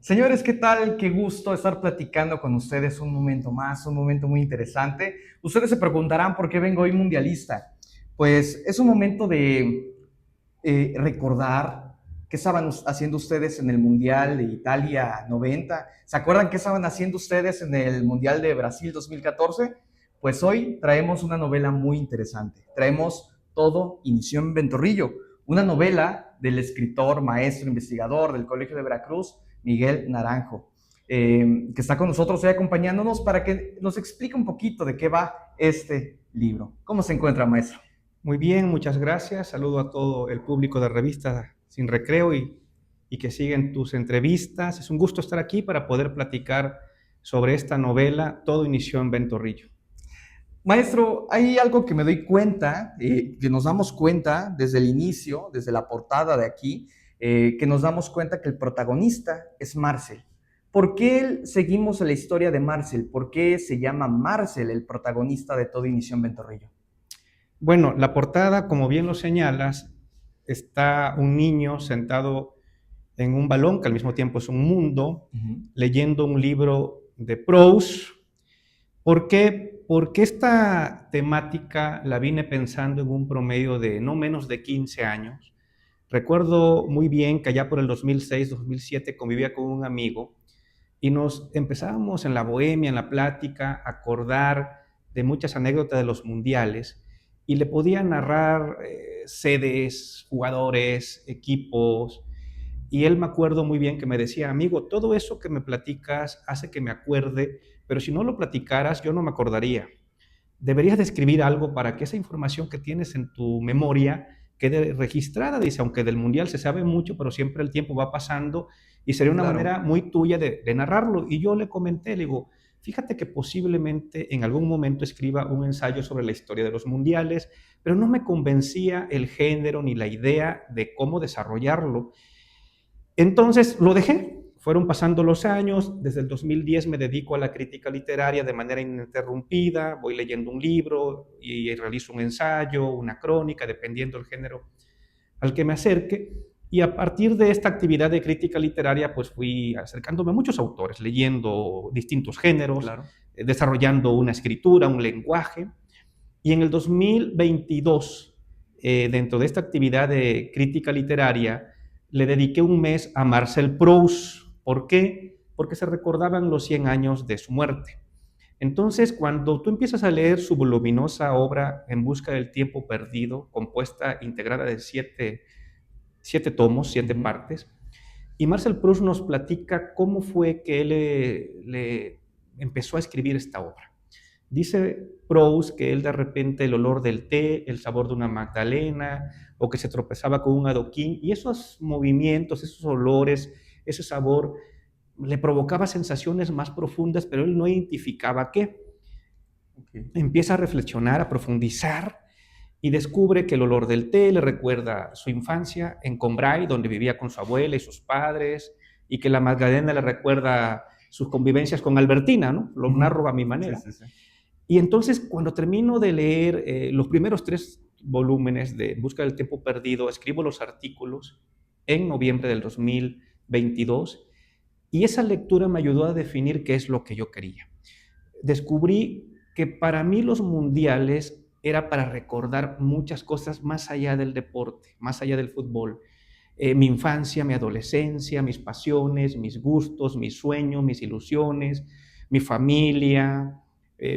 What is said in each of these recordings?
Señores, ¿qué tal? Qué gusto estar platicando con ustedes un momento más, un momento muy interesante. Ustedes se preguntarán por qué vengo hoy mundialista. Pues es un momento de recordar qué estaban haciendo ustedes en el Mundial de Italia 90. ¿Se acuerdan qué estaban haciendo ustedes en el Mundial de Brasil 2014? Pues hoy traemos una novela muy interesante. Traemos Todo inició en Ventorrillo, una novela del escritor, maestro, investigador del Colegio de Veracruz, Miguel Naranjo, que está con nosotros hoy acompañándonos para que nos explique un poquito de qué va este libro. ¿Cómo se encuentra, maestro? Muy bien, muchas gracias. Saludo a todo el público de Revista Sin Recreo y que siguen tus entrevistas. Es un gusto estar aquí para poder platicar sobre esta novela. Todo inició en Ventorrillo. Maestro, hay algo que me doy cuenta, que nos damos cuenta desde el inicio, desde la portada de aquí, que nos damos cuenta que el protagonista es Marcel. ¿Por qué seguimos la historia de Marcel? ¿Por qué se llama Marcel el protagonista de Todo inició en Ventorrillo? Bueno, la portada, como bien lo señalas, está un niño sentado en un balón, que al mismo tiempo es un mundo, leyendo un libro de Proust. ¿Por qué? Porque esta temática la vine pensando en un promedio de no menos de 15 años. Recuerdo muy bien que allá por el 2006, 2007 convivía con un amigo y nos empezábamos en la bohemia, en la plática, a acordar de muchas anécdotas de los mundiales y le podía narrar sedes, jugadores, equipos. Y él me acuerdo muy bien que me decía, amigo, todo eso que me platicas hace que me acuerde, pero si no lo platicaras yo no me acordaría. Deberías de escribir algo para que esa información que tienes en tu memoria quede registrada. Dice, aunque del mundial se sabe mucho, pero siempre el tiempo va pasando y sería una Claro. manera muy tuya de narrarlo. Y yo le comenté, le digo, fíjate que posiblemente en algún momento escriba un ensayo sobre la historia de los mundiales, pero no me convencía el género ni la idea de cómo desarrollarlo. Entonces lo dejé, fueron pasando los años, desde el 2010 me dedico a la crítica literaria de manera ininterrumpida, voy leyendo un libro y realizo un ensayo, una crónica, dependiendo del género al que me acerque, y a partir de esta actividad de crítica literaria, pues fui acercándome a muchos autores, leyendo distintos géneros, Claro. desarrollando una escritura, un lenguaje, y en el 2022, dentro de esta actividad de crítica literaria, le dediqué un mes a Marcel Proust. ¿Por qué? Porque se recordaban los 100 años de su muerte. Entonces, cuando tú empiezas a leer su voluminosa obra En busca del tiempo perdido, compuesta, integrada de siete tomos, siete Ujú. partes, y Marcel Proust nos platica cómo fue que él le empezó a escribir esta obra. Dice Proust que él de repente el olor del té, el sabor de una magdalena, o que se tropezaba con un adoquín, y esos movimientos, esos olores, ese sabor, le provocaba sensaciones más profundas, pero él no identificaba qué. Okay. Empieza a reflexionar, a profundizar, y descubre que el olor del té le recuerda su infancia en Combray, donde vivía con su abuela y sus padres, y que la magdalena le recuerda sus convivencias con Albertina, ¿no? Lo Ujú. narro a mi Sí, manera. sí, sí. Y entonces, cuando termino de leer los primeros 3 volúmenes de En busca del tiempo perdido, escribo los artículos en noviembre del 2022 y esa lectura me ayudó a definir qué es lo que yo quería. Descubrí que para mí los mundiales era para recordar muchas cosas más allá del deporte, más allá del fútbol. Mi infancia, mi adolescencia, mis pasiones, mis gustos, mis sueños, mis ilusiones, mi familia,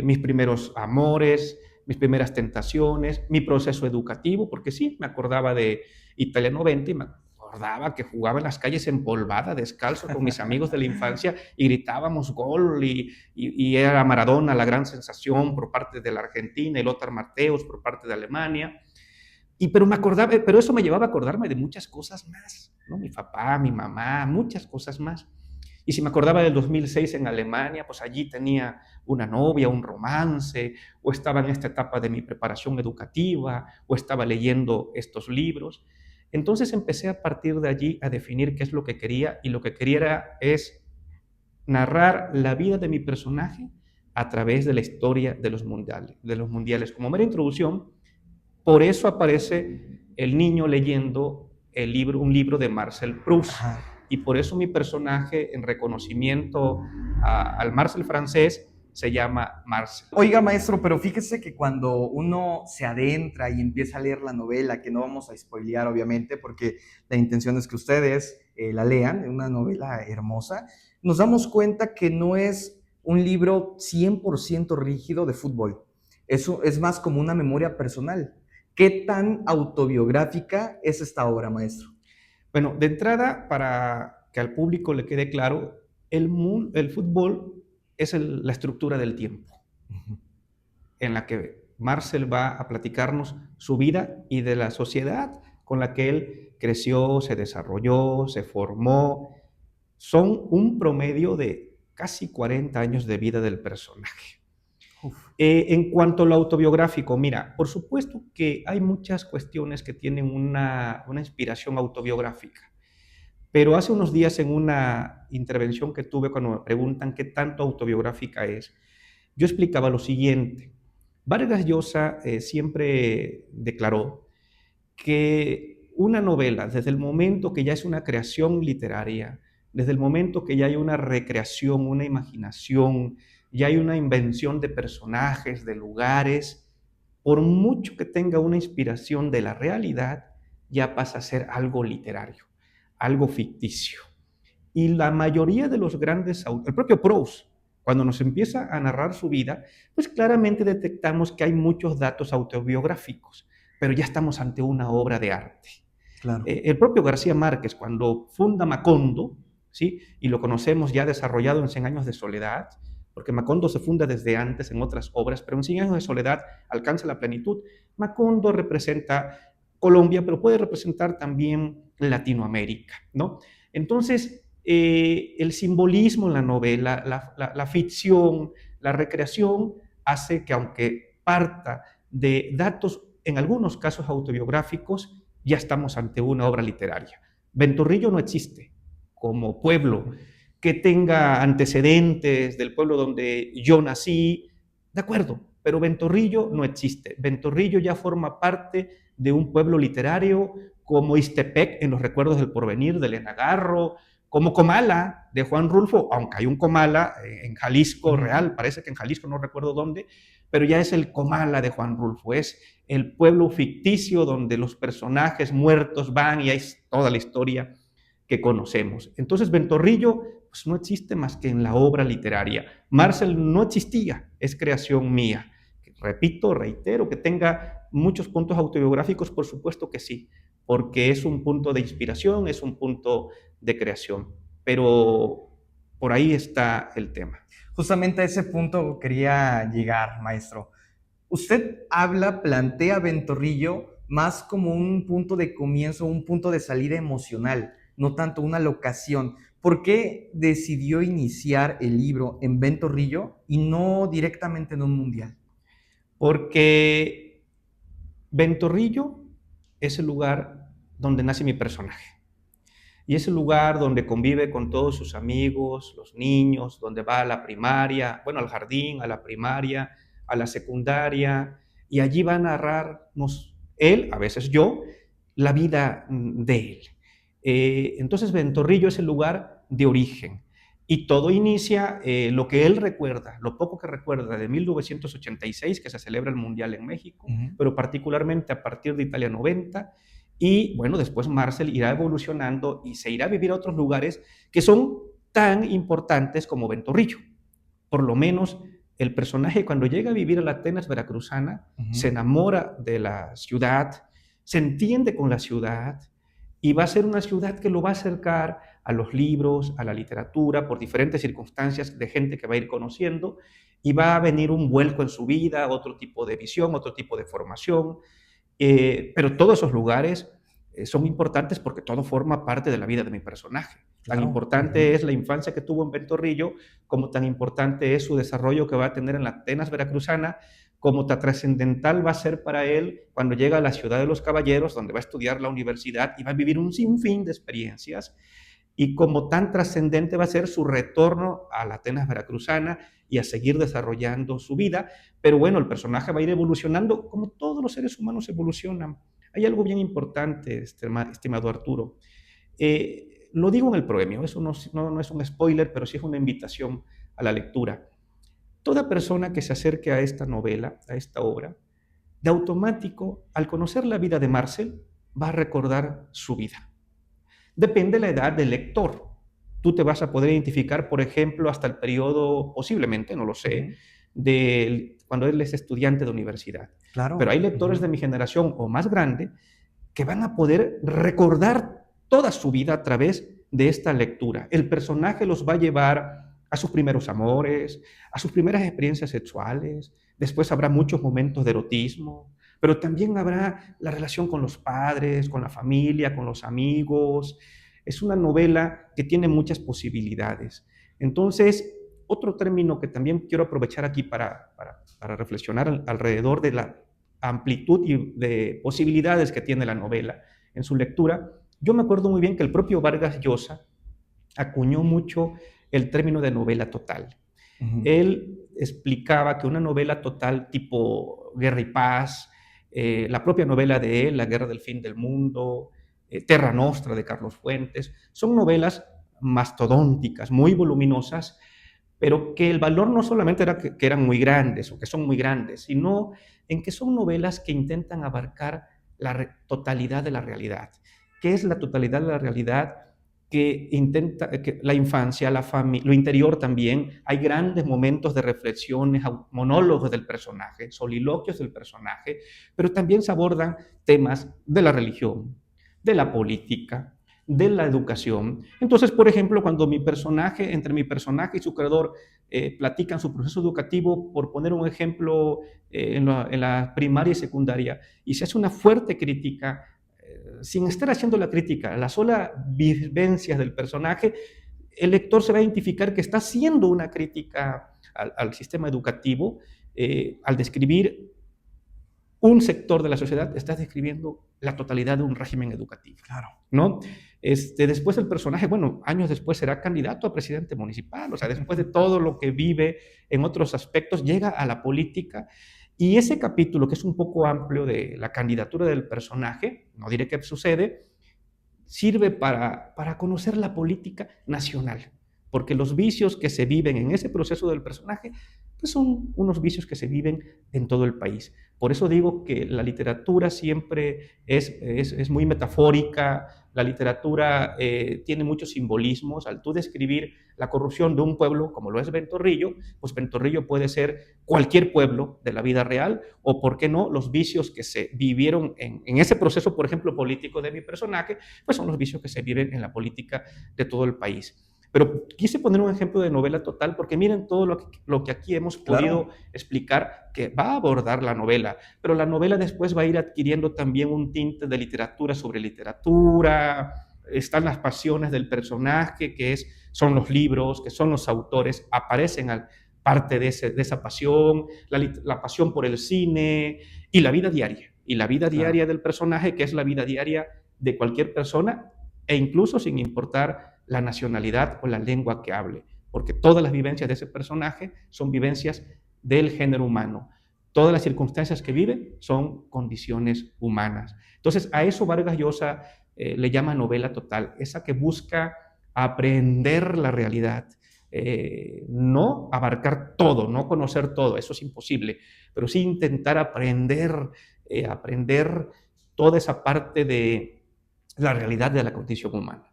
mis primeros amores, mis primeras tentaciones, mi proceso educativo, porque sí, me acordaba de Italia 90 y me acordaba que jugaba en las calles empolvada, descalzo con mis amigos de la infancia y gritábamos gol y era Maradona la gran sensación por parte de la Argentina y Lothar Matthäus por parte de Alemania. Pero me acordaba, pero eso me llevaba a acordarme de muchas cosas más, ¿no? Mi papá, mi mamá, muchas cosas más. Y si me acordaba del 2006 en Alemania, pues allí tenía una novia, un romance, o estaba en esta etapa de mi preparación educativa, o estaba leyendo estos libros. Entonces empecé a partir de allí a definir qué es lo que quería, y lo que quería es narrar la vida de mi personaje a través de la historia de los mundiales. Como mera introducción, por eso aparece el niño leyendo un libro de Marcel Proust. Ajá. y por eso mi personaje, en reconocimiento al Marcel francés, se llama Marcel. Oiga, maestro, pero fíjese que cuando uno se adentra y empieza a leer la novela, que no vamos a spoilear obviamente, porque la intención es que ustedes la lean, es una novela hermosa, nos damos cuenta que no es un libro 100% rígido de fútbol. Eso es más como una memoria personal. ¿Qué tan autobiográfica es esta obra, maestro? Bueno, de entrada, para que al público le quede claro, el fútbol es la estructura del tiempo, en la que Marcel va a platicarnos su vida y de la sociedad con la que él creció, se desarrolló, se formó. Son un promedio de casi 40 años de vida del personaje. En cuanto a lo autobiográfico, mira, por supuesto que hay muchas cuestiones que tienen una inspiración autobiográfica, pero hace unos días en una intervención que tuve cuando me preguntan qué tanto autobiográfica es, yo explicaba lo siguiente. Vargas Llosa siempre declaró que una novela, desde el momento que ya es una creación literaria, desde el momento que ya hay una recreación, una imaginación, ya hay una invención de personajes, de lugares, por mucho que tenga una inspiración de la realidad, ya pasa a ser algo literario, algo ficticio. Y la mayoría de los grandes autores, el propio Proust, cuando nos empieza a narrar su vida, pues claramente detectamos que hay muchos datos autobiográficos, pero ya estamos ante una obra de arte. Claro. El propio García Márquez, cuando funda Macondo, ¿sí? Y lo conocemos ya desarrollado en Cien años de soledad, porque Macondo se funda desde antes en otras obras, pero en Cien años de soledad alcanza la plenitud. Macondo representa Colombia, pero puede representar también Latinoamérica, ¿no? Entonces, el simbolismo en la novela, la ficción, la recreación, hace que aunque parta de datos, en algunos casos autobiográficos, ya estamos ante una obra literaria. Ventorrillo no existe como pueblo que tenga antecedentes del pueblo donde yo nací, de acuerdo, pero Ventorrillo no existe. Ventorrillo ya forma parte de un pueblo literario como Ixtepec en los recuerdos del porvenir de Elena Garro, como Comala de Juan Rulfo, aunque hay un Comala en Jalisco real, parece que en Jalisco no recuerdo dónde, pero ya es el Comala de Juan Rulfo, es el pueblo ficticio donde los personajes muertos van y hay toda la historia que conocemos. Entonces Ventorrillo pues, no existe más que en la obra literaria. Marcel no existía, es creación mía. Repito, reitero, que tenga muchos puntos autobiográficos, por supuesto que sí, porque es un punto de inspiración, es un punto de creación, pero por ahí está el tema. Justamente a ese punto quería llegar, maestro. Usted plantea Ventorrillo más como un punto de comienzo, un punto de salida emocional, no tanto una locación. ¿Por qué decidió iniciar el libro en Ventorrillo y no directamente en un mundial? Porque Ventorrillo es el lugar donde nace mi personaje. Y es el lugar donde convive con todos sus amigos, los niños, donde va a la primaria, bueno, al jardín, a la primaria, a la secundaria, y allí va a narrarnos él, a veces yo, la vida de él. Entonces Ventorrillo es el lugar de origen. Y todo inicia, lo que él recuerda, lo poco que recuerda de 1986, que se celebra el Mundial en México, pero particularmente a partir de Italia 90, y bueno, después Marcel irá evolucionando y se irá a vivir a otros lugares que son tan importantes como Ventorrillo. Por lo menos el personaje cuando llega a vivir a la Atenas veracruzana se enamora de la ciudad, se entiende con la ciudad y va a ser una ciudad que lo va a acercar a los libros, a la literatura, por diferentes circunstancias de gente que va a ir conociendo y va a venir un vuelco en su vida, otro tipo de visión, otro tipo de formación. Pero todos esos lugares son importantes porque todo forma parte de la vida de mi personaje. Tan importante es la infancia que tuvo en Ventorrillo, como tan importante es su desarrollo que va a tener en la Atenas veracruzana, como tan trascendental va a ser para él cuando llega a la ciudad de los caballeros, donde va a estudiar la universidad y va a vivir un sinfín de experiencias, y como tan trascendente va a ser su retorno a la Atenas veracruzana y a seguir desarrollando su vida. Pero bueno, el personaje va a ir evolucionando como todos los seres humanos evolucionan. Hay algo bien importante, estimado Arturo. lo digo en el proemio, eso no es un spoiler, pero sí es una invitación a la lectura. Toda persona que se acerque a esta novela, a esta obra, de automático, al conocer la vida de Marcel, va a recordar su vida. Depende de la edad del lector. Tú te vas a poder identificar, por ejemplo, hasta el periodo, posiblemente, no lo sé, de cuando él es estudiante de universidad. Claro. Pero hay lectores de mi generación o más grande que van a poder recordar toda su vida a través de esta lectura. El personaje los va a llevar a sus primeros amores, a sus primeras experiencias sexuales, después habrá muchos momentos de erotismo, pero también habrá la relación con los padres, con la familia, con los amigos. Es una novela que tiene muchas posibilidades. Entonces, otro término que también quiero aprovechar aquí para reflexionar alrededor de la amplitud y de posibilidades que tiene la novela en su lectura, yo me acuerdo muy bien que el propio Vargas Llosa acuñó mucho el término de novela total. Él explicaba que una novela total tipo Guerra y Paz, la propia novela de él, La Guerra del Fin del Mundo, Terra Nostra de Carlos Fuentes, son novelas mastodónticas, muy voluminosas, pero que el valor no solamente era que eran muy grandes o que son muy grandes, sino en que son novelas que intentan abarcar la totalidad de la realidad. ¿Qué es la totalidad de la realidad? Que intenta, que la infancia, la familia, lo interior también, hay grandes momentos de reflexiones, monólogos del personaje, soliloquios del personaje, pero también se abordan temas de la religión, de la política, de la educación. Entonces, por ejemplo, cuando entre mi personaje y su creador platican su proceso educativo, por poner un ejemplo, en la primaria y secundaria, y se hace una fuerte crítica, sin estar haciendo la crítica, la sola vivencia del personaje, el lector se va a identificar que está haciendo una crítica al sistema educativo, al describir un sector de la sociedad, estás describiendo la totalidad de un régimen educativo. Claro. ¿No? Después el personaje, bueno, años después será candidato a presidente municipal, o sea, después de todo lo que vive en otros aspectos, llega a la política. Y ese capítulo, que es un poco amplio de la candidatura del personaje, no diré qué sucede, sirve para conocer la política nacional, porque los vicios que se viven en ese proceso del personaje, pues son unos vicios que se viven en todo el país. Por eso digo que la literatura siempre es muy metafórica, la literatura tiene muchos simbolismos. Al tú describir la corrupción de un pueblo, como lo es Ventorrillo, pues Ventorrillo puede ser cualquier pueblo de la vida real, o por qué no, los vicios que se vivieron en ese proceso, por ejemplo, político de mi personaje, pues son los vicios que se viven en la política de todo el país. Pero quise poner un ejemplo de novela total porque miren todo lo que aquí hemos podido explicar que va a abordar la novela, pero la novela después va a ir adquiriendo también un tinte de literatura sobre literatura, están las pasiones del personaje, son los libros, que son los autores, aparecen parte de esa pasión, la pasión por el cine y la vida diaria. Y la vida diaria del personaje, que es la vida diaria de cualquier persona, e incluso sin importar la nacionalidad o la lengua que hable, porque todas las vivencias de ese personaje son vivencias del género humano. Todas las circunstancias que vive son condiciones humanas. Entonces, a eso Vargas Llosa le llama novela total, esa que busca aprender la realidad, no abarcar todo, no conocer todo, eso es imposible, pero sí intentar aprender toda esa parte de la realidad de la condición humana.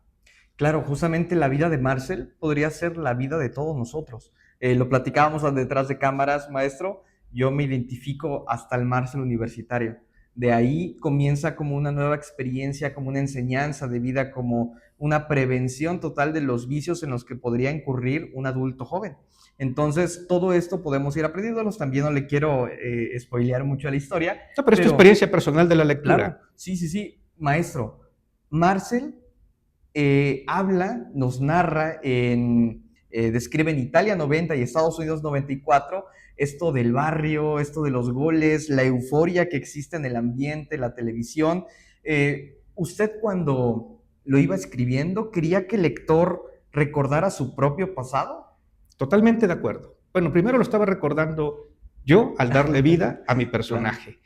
Claro, justamente la vida de Marcel podría ser la vida de todos nosotros. Lo platicábamos detrás de cámaras, maestro. Yo me identifico hasta el Marcel universitario. De ahí comienza como una nueva experiencia, como una enseñanza de vida, como una prevención total de los vicios en los que podría incurrir un adulto joven. Entonces, todo esto podemos ir aprendiéndolos. También no le quiero spoilear mucho la historia. No, pero es tu experiencia personal de la lectura. Claro, sí. Maestro, Marcel habla, nos narra, describe en Italia 90 y Estados Unidos 94, esto del barrio, esto de los goles, la euforia que existe en el ambiente, la televisión. ¿Usted cuando lo iba escribiendo quería que el lector recordara su propio pasado? Totalmente de acuerdo. Bueno, primero lo estaba recordando yo al darle vida a mi personaje. Claro.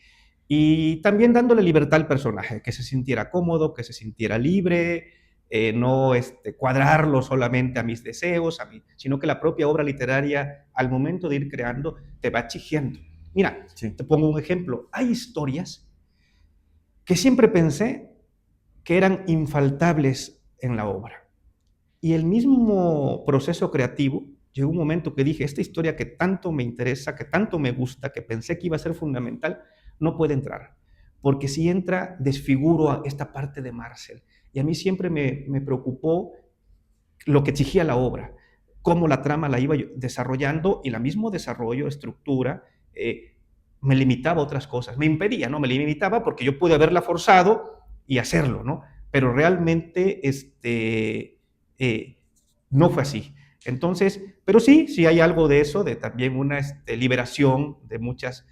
Y también dándole libertad al personaje, que se sintiera cómodo, que se sintiera libre, no cuadrarlo solamente a mis deseos, sino que la propia obra literaria, al momento de ir creando, te va exigiendo. Mira, Sí. te pongo un ejemplo. Hay historias que siempre pensé que eran infaltables en la obra. Y el mismo proceso creativo, llegó un momento que dije, esta historia que tanto me interesa, que tanto me gusta, que pensé que iba a ser fundamental, no puede entrar. Porque si entra, desfiguro a esta parte de Marcel. Y a mí siempre me preocupó lo que exigía la obra, cómo la trama la iba desarrollando, y la mismo desarrollo, estructura, me limitaba a otras cosas. Me impedía, ¿no? Me limitaba porque yo pude haberla forzado y hacerlo, ¿no? Pero realmente no fue así. Entonces, pero sí hay algo de eso, de también una liberación de muchas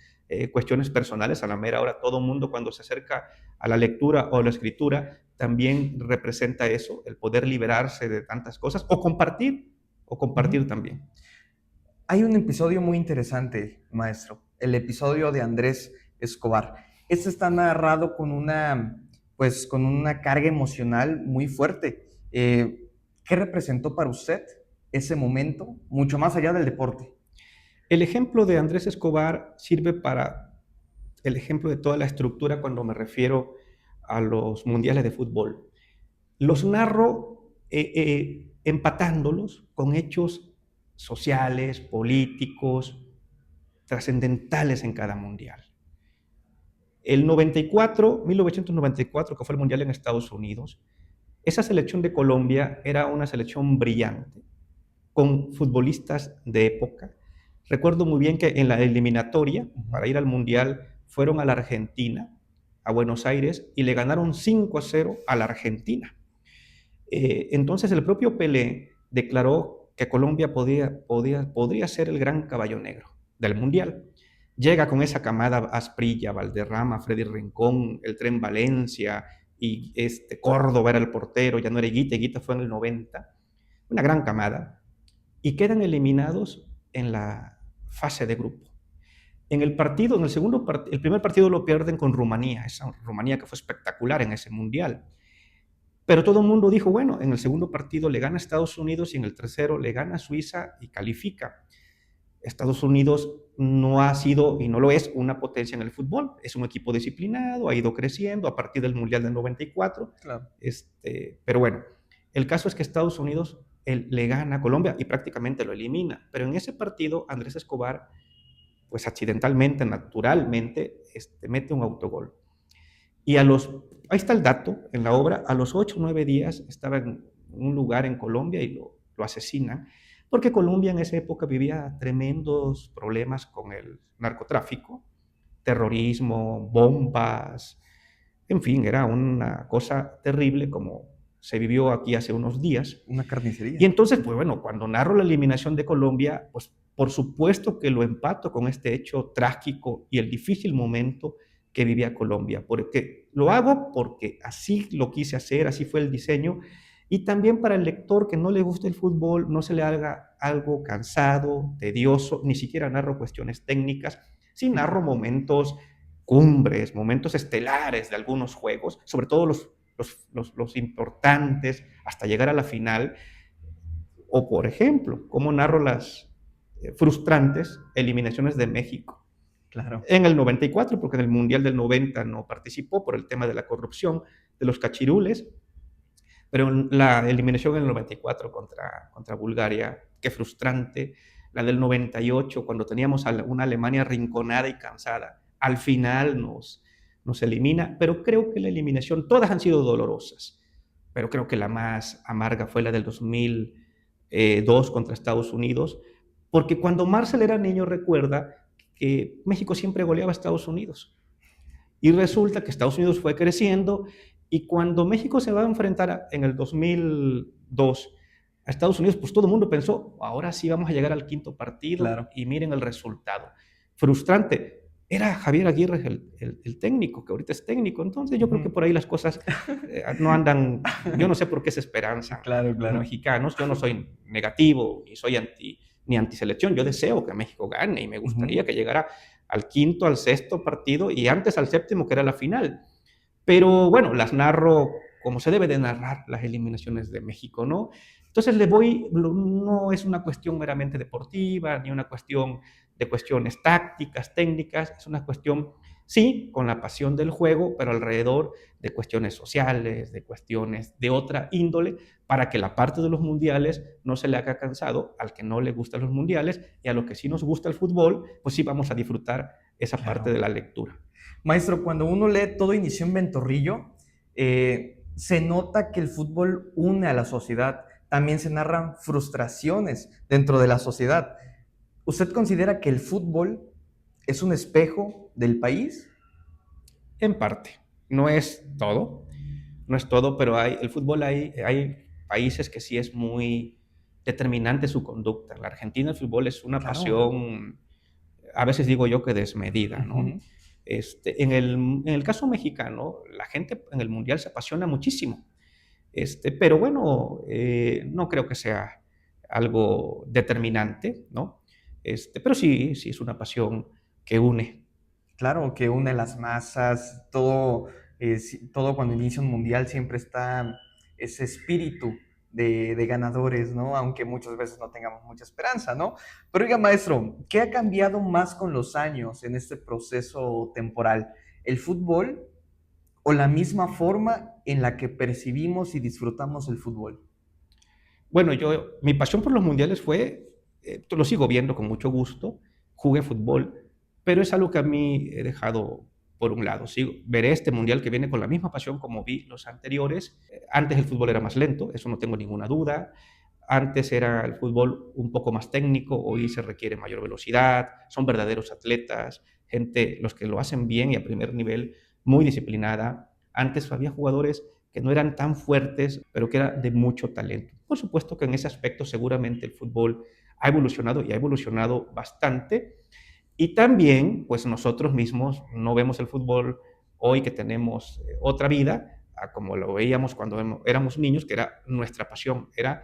cuestiones personales. A la mera hora, todo mundo cuando se acerca a la lectura o a la escritura también representa eso, el poder liberarse de tantas cosas o compartir también. Hay un episodio muy interesante, maestro, el episodio de Andrés Escobar. Este está narrado pues, con una carga emocional muy fuerte. ¿Qué representó para usted ese momento, mucho más allá del deporte? El ejemplo de Andrés Escobar sirve para el ejemplo de toda la estructura cuando me refiero a los mundiales de fútbol. Los narro empatándolos con hechos sociales, políticos, trascendentales en cada mundial. El 1994, que fue el mundial en Estados Unidos, esa selección de Colombia era una selección brillante, con futbolistas de época. Recuerdo muy bien que en la eliminatoria, para ir al mundial, fueron a la Argentina, a Buenos Aires, y le ganaron 5-0 a la Argentina. Entonces el propio Pelé declaró que Colombia podría ser el gran caballo negro del mundial. Llega con esa camada: Asprilla, Valderrama, Freddy Rincón, el Tren Valencia, y Córdoba era el portero, ya no era Higuita, Higuita fue en el 90, una gran camada, y quedan eliminados en la fase de grupo. En el el primer partido lo pierden con Rumanía, esa Rumanía que fue espectacular en ese mundial. Pero todo el mundo dijo, bueno, en el segundo partido le gana a Estados Unidos y en el tercero le gana a Suiza y califica. Estados Unidos no ha sido y no lo es una potencia en el fútbol. Es un equipo disciplinado, ha ido creciendo a partir del Mundial del 94. Claro. Pero bueno, el caso es que Estados Unidos le gana a Colombia y prácticamente lo elimina. Pero en ese partido Andrés Escobar, pues accidentalmente, naturalmente, mete un autogol. Y ahí está el dato en la obra, a los 8 o 9 días estaba en un lugar en Colombia y lo asesinan, porque Colombia en esa época vivía tremendos problemas con el narcotráfico, terrorismo, bombas, en fin, era una cosa terrible como se vivió aquí hace unos días. Una carnicería. Y entonces, pues bueno, cuando narro la eliminación de Colombia, pues por supuesto que lo empato con este hecho trágico y el difícil momento que vivía Colombia, porque lo hago porque así lo quise hacer, así fue el diseño, y también para el lector que no le guste el fútbol, no se le haga algo cansado, tedioso, ni siquiera narro cuestiones técnicas, sí narro momentos cumbres, momentos estelares de algunos juegos, sobre todo los importantes, hasta llegar a la final, o por ejemplo, cómo narro las frustrantes eliminaciones de México. Claro. En el 94, porque en el Mundial del 90 no participó por el tema de la corrupción, de los cachirules, pero la eliminación en el 94 contra Bulgaria, qué frustrante. La del 98, cuando teníamos a una Alemania arrinconada y cansada, al final nos elimina, pero creo que la eliminación, todas han sido dolorosas, pero creo que la más amarga fue la del 2002 contra Estados Unidos, porque cuando Marcel era niño recuerda que México siempre goleaba a Estados Unidos. Y resulta que Estados Unidos fue creciendo, y cuando México se va a enfrentar en el 2002 a Estados Unidos, pues todo el mundo pensó, ahora sí vamos a llegar al quinto partido, Claro. Y miren el resultado. Frustrante. Era Javier Aguirre el técnico, que ahorita es técnico, entonces yo creo que por ahí las cosas no andan, yo no sé por qué se esperanza. Claro. Los mexicanos, yo no soy negativo, ni soy ni antiselección, yo deseo que México gane y me gustaría que llegara al quinto, al sexto partido y antes al séptimo, que era la final. Pero bueno, las narro como se debe de narrar las eliminaciones de México, ¿no? Entonces no es una cuestión meramente deportiva, ni una cuestión de cuestiones tácticas, técnicas, es una cuestión, sí, con la pasión del juego, pero alrededor de cuestiones sociales, de cuestiones de otra índole, para que la parte de los mundiales no se le haga cansado al que no le gustan los mundiales, y a lo que sí nos gusta el fútbol, pues sí vamos a disfrutar esa parte Claro. de la lectura. Maestro, cuando uno lee Todo inició en Ventorrillo, se nota que el fútbol une a la sociedad. También se narran frustraciones dentro de la sociedad. ¿Usted considera que el fútbol es un espejo del país? En parte, no es todo, no es todo, pero el fútbol hay países que sí es muy determinante su conducta. En la Argentina el fútbol es una Claro. pasión, a veces digo yo que desmedida, ¿no? Ujú. En el caso mexicano, la gente en el Mundial se apasiona muchísimo, pero bueno, no creo que sea algo determinante, ¿no? Pero sí, sí es una pasión que une. Claro, que une las masas, todo, todo cuando inicia un mundial siempre está ese espíritu de ganadores, ¿no? Aunque muchas veces no tengamos mucha esperanza, ¿no? Pero oiga, maestro, ¿qué ha cambiado más con los años en este proceso temporal? ¿El fútbol o la misma forma en la que percibimos y disfrutamos el fútbol? Bueno, mi pasión por los mundiales lo sigo viendo con mucho gusto, jugué fútbol, pero es algo que a mí he dejado por un lado. Veré este mundial que viene con la misma pasión como vi los anteriores. Antes el fútbol era más lento, eso no tengo ninguna duda. Antes era el fútbol un poco más técnico, hoy se requiere mayor velocidad, son verdaderos atletas, gente, los que lo hacen bien y a primer nivel, muy disciplinada. Antes había jugadores que no eran tan fuertes, pero que era de mucho talento. Por supuesto que en ese aspecto seguramente el fútbol ha evolucionado y ha evolucionado bastante. Y también, pues nosotros mismos no vemos el fútbol hoy que tenemos otra vida, a como lo veíamos cuando éramos niños, que era nuestra pasión, era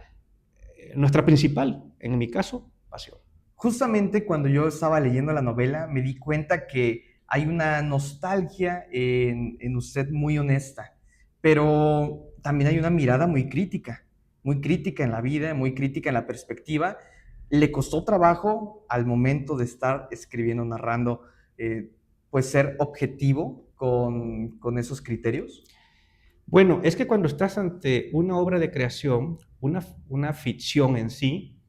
nuestra principal, en mi caso, pasión. Justamente cuando yo estaba leyendo la novela me di cuenta que hay una nostalgia en usted muy honesta, pero también hay una mirada muy crítica en la vida, muy crítica en la perspectiva. ¿Le costó trabajo al momento de estar escribiendo, narrando, eh, pues ser objetivo con esos criterios? Bueno, es que cuando estás ante una obra de creación, una ficción en sí,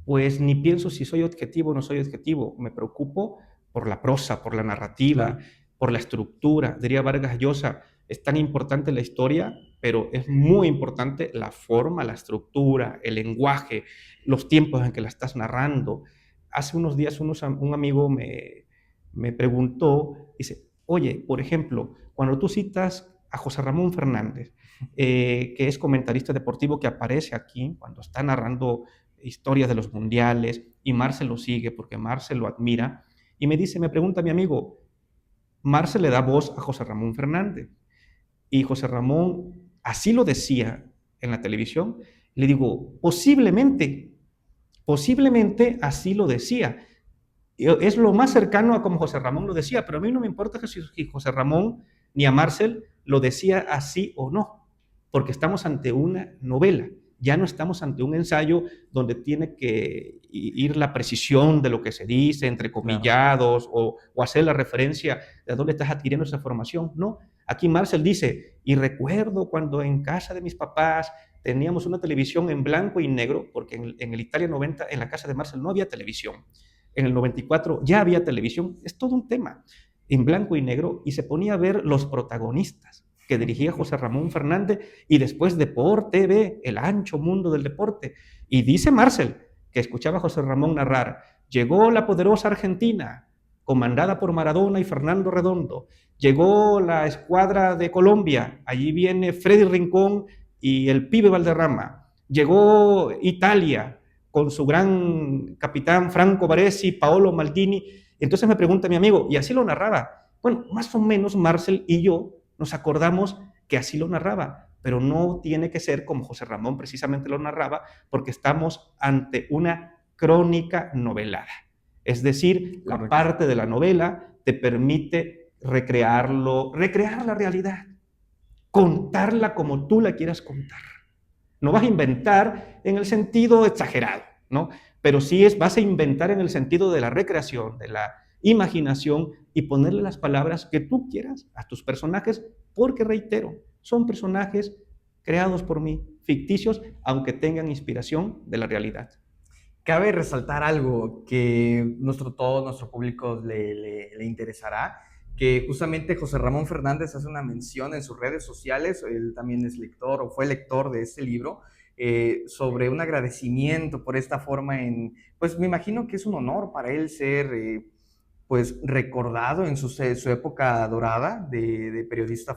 pues ni pienso si soy objetivo o no soy objetivo. Me preocupo por la prosa, por la narrativa, Claro. por la estructura. Diría Vargas Llosa, es tan importante la historia, pero es muy importante la forma, la estructura, el lenguaje, los tiempos en que la estás narrando. Hace unos días un amigo me preguntó, dice, oye, por ejemplo, cuando tú citas a José Ramón Fernández, que es comentarista deportivo que aparece aquí cuando está narrando historias de los mundiales, y Marcel lo sigue porque Marcel lo admira, y me pregunta mi amigo, Marcel le da voz a José Ramón Fernández, y José Ramón así lo decía en la televisión. Le digo, posiblemente así lo decía. Es lo más cercano a como José Ramón lo decía, pero a mí no me importa si José Ramón ni a Marcel lo decía así o no, porque estamos ante una novela, ya no estamos ante un ensayo donde tiene que ir la precisión de lo que se dice, entre Claro. comillados, o hacer la referencia de dónde estás adquiriendo esa formación. No, aquí Marcel dice, y recuerdo cuando en casa de mis papás teníamos una televisión en blanco y negro, porque en el Italia 90, en la casa de Marcel no había televisión. En el 94 ya había televisión, es todo un tema, en blanco y negro, y se ponía a ver los protagonistas que dirigía José Ramón Fernández, y después Deporte TV, el ancho mundo del deporte. Y dice Marcel, que escuchaba a José Ramón narrar, llegó la poderosa Argentina, comandada por Maradona y Fernando Redondo, llegó la escuadra de Colombia, allí viene Freddy Rincón y el pibe Valderrama, llegó Italia, con su gran capitán Franco Baresi, Paolo Maldini. Entonces me pregunta mi amigo, ¿y así lo narraba? Bueno, más o menos Marcel y yo nos acordamos que así lo narraba, pero no tiene que ser como José Ramón precisamente lo narraba, porque estamos ante una crónica novelada. Es decir, la Correcto. parte de la novela te permite recrear la realidad. contarla como tú la quieras contar. No vas a inventar en el sentido exagerado, ¿no? Pero sí vas a inventar en el sentido de la recreación, de la imaginación y ponerle las palabras que tú quieras a tus personajes, porque reitero, son personajes creados por mí, ficticios, aunque tengan inspiración de la realidad. Cabe resaltar algo que todo nuestro público le interesará, que justamente José Ramón Fernández hace una mención en sus redes sociales, él también es lector o fue lector de este libro, sobre un agradecimiento por esta forma pues me imagino que es un honor para él ser pues recordado en su época dorada de periodista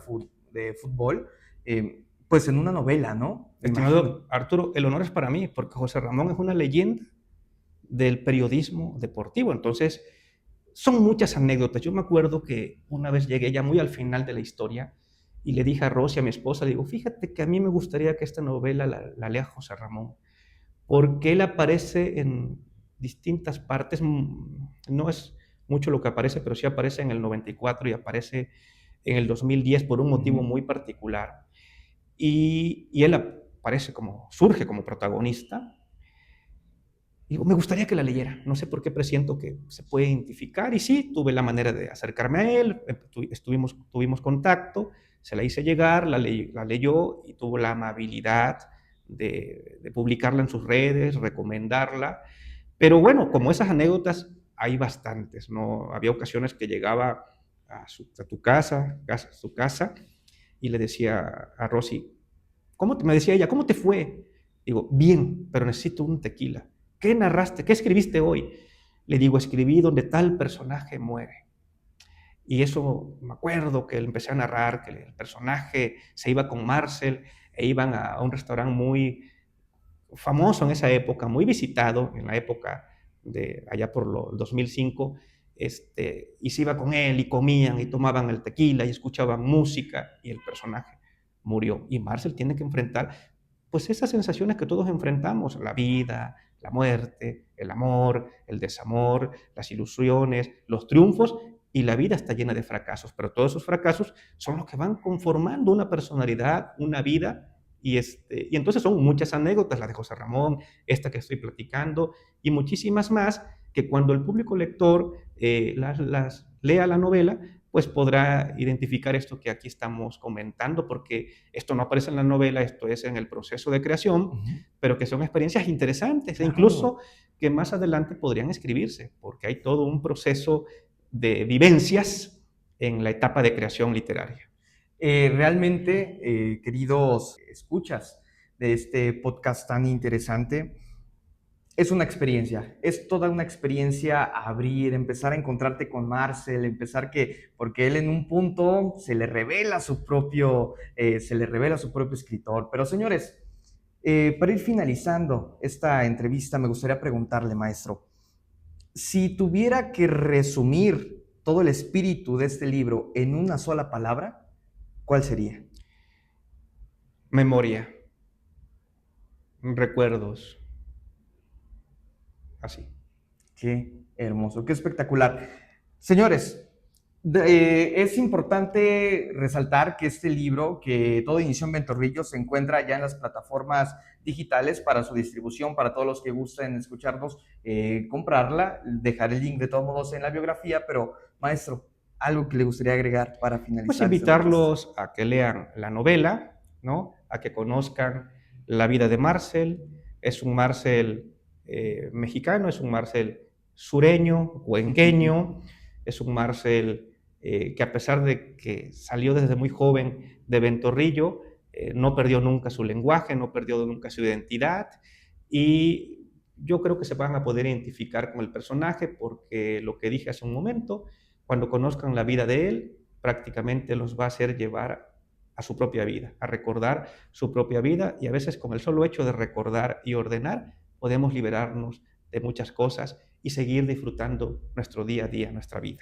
de fútbol, pues en una novela, ¿no? Me imagino. Estimado Arturo, el honor es para mí, porque José Ramón es una leyenda del periodismo deportivo. Entonces, son muchas anécdotas. Yo me acuerdo que una vez llegué ya muy al final de la historia y le dije a Rosy, a mi esposa, le digo, fíjate que a mí me gustaría que esta novela la lea José Ramón, porque él aparece en distintas partes, no es mucho lo que aparece, pero sí aparece en el 94 y aparece en el 2010 por un motivo muy particular. Y él aparece surge como protagonista. Digo, me gustaría que la leyera, no sé por qué presiento que se puede identificar, y sí, tuve la manera de acercarme a él, tuvimos contacto, se la hice llegar, la leyó y tuvo la amabilidad de publicarla en sus redes, recomendarla, pero bueno, como esas anécdotas hay bastantes, ¿no? Había ocasiones que llegaba a su casa, y le decía a Rosy, me decía ella, ¿cómo te fue? Digo, bien, pero necesito un tequila. ¿Qué narraste? ¿Qué escribiste hoy? Le digo, escribí donde tal personaje muere. Y eso me acuerdo que empecé a narrar que el personaje se iba con Marcel e iban a un restaurante muy famoso en esa época, muy visitado en la época de allá por el 2005, y se iba con él y comían y tomaban el tequila y escuchaban música y el personaje murió. Y Marcel tiene que enfrentar pues esas sensaciones que todos enfrentamos, la vida, la muerte, el amor, el desamor, las ilusiones, los triunfos, y la vida está llena de fracasos, pero todos esos fracasos son los que van conformando una personalidad, una vida, y entonces son muchas anécdotas, la de José Ramón, esta que estoy platicando, y muchísimas más que cuando el público lector las lea la novela, pues podrá identificar esto que aquí estamos comentando, porque esto no aparece en la novela, esto es en el proceso de creación, pero que son experiencias interesantes, e incluso que más adelante podrían escribirse, porque hay todo un proceso de vivencias en la etapa de creación literaria. Realmente, queridos escuchas de este podcast tan interesante, es una experiencia, es toda una experiencia abrir, empezar a encontrarte con Marcel, porque él en un punto se le revela su propio escritor. Pero señores, para ir finalizando esta entrevista, me gustaría preguntarle, maestro, si tuviera que resumir todo el espíritu de este libro en una sola palabra, ¿cuál sería? Memoria, recuerdos, así. Qué hermoso, qué espectacular. Señores, es importante resaltar que este libro, que Todo inició en Ventorrillo, se encuentra ya en las plataformas digitales para su distribución, para todos los que gusten escucharnos, comprarla. Dejaré el link de todos modos en la biografía, pero maestro, algo que le gustaría agregar para Pues finalizar. invitarlos a que lean la novela, ¿no? A que conozcan la vida de Marcel. Es un Marcel mexicano, es un Marcel sureño, cuenqueño, es un Marcel que a pesar de que salió desde muy joven de Ventorrillo, no perdió nunca su lenguaje, no perdió nunca su identidad, y yo creo que se van a poder identificar con el personaje porque lo que dije hace un momento, cuando conozcan la vida de él, prácticamente los va a hacer llevar a su propia vida, a recordar su propia vida, y a veces con el solo hecho de recordar y ordenar podemos liberarnos de muchas cosas y seguir disfrutando nuestro día a día, nuestra vida.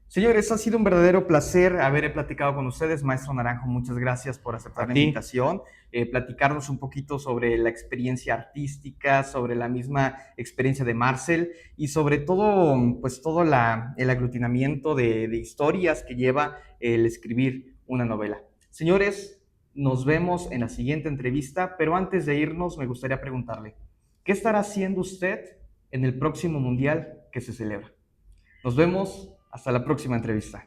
Señores, ha sido un verdadero placer haber platicado con ustedes. Maestro Naranjo, muchas gracias por aceptar la invitación, platicarnos un poquito sobre la experiencia artística, sobre la misma experiencia de Marcel y sobre todo, pues todo el aglutinamiento de historias que lleva el escribir una novela. Señores, nos vemos en la siguiente entrevista, pero antes de irnos me gustaría preguntarle, ¿qué estará haciendo usted en el próximo mundial que se celebra? Nos vemos hasta la próxima entrevista.